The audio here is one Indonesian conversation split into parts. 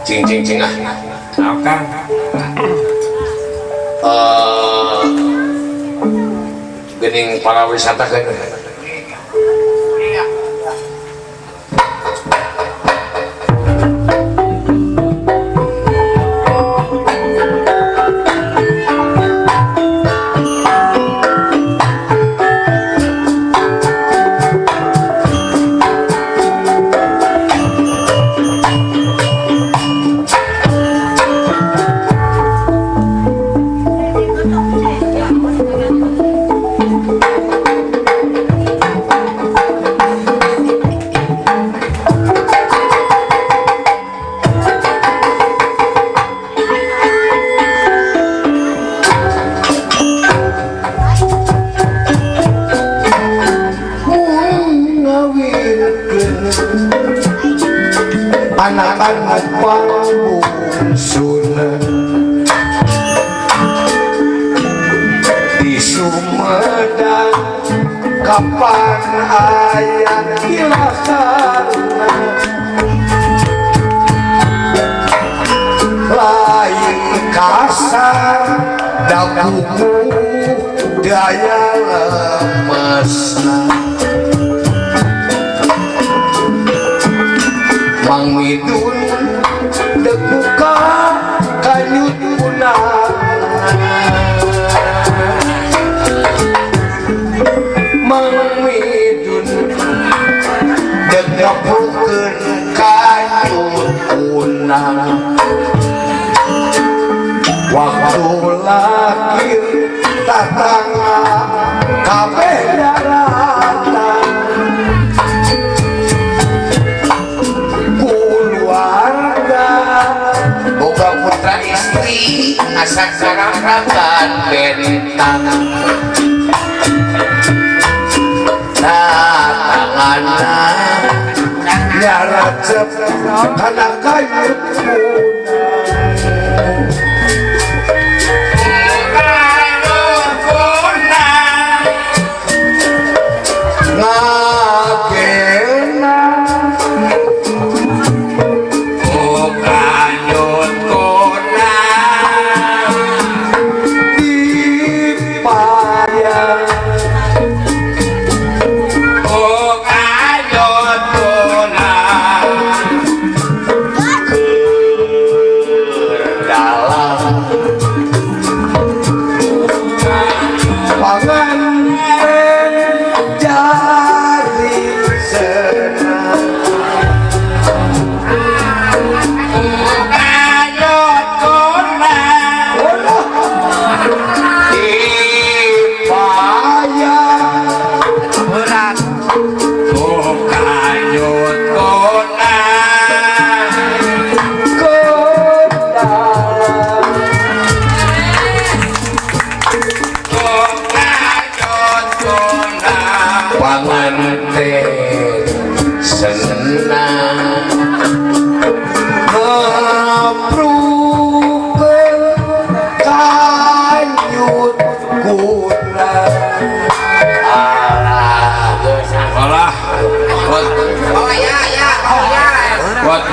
cing cing cing ah. Kang. Gening para wisata kan. Anak-anak bungsunya di Sumedang kapan ayah ilaksana lain kasar dagumu daya lemesna Mang Midun dek buka kanyut punang Mang Midun dek ngapukeun kanyut punang waktu lagi tatangga kabeh daratan boga putra istri asa karakakan bentang tanganna nyaracep kana kayu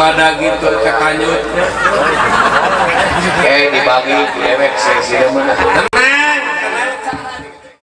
pada gitu cekanyutnya dibagi dewek sesi mana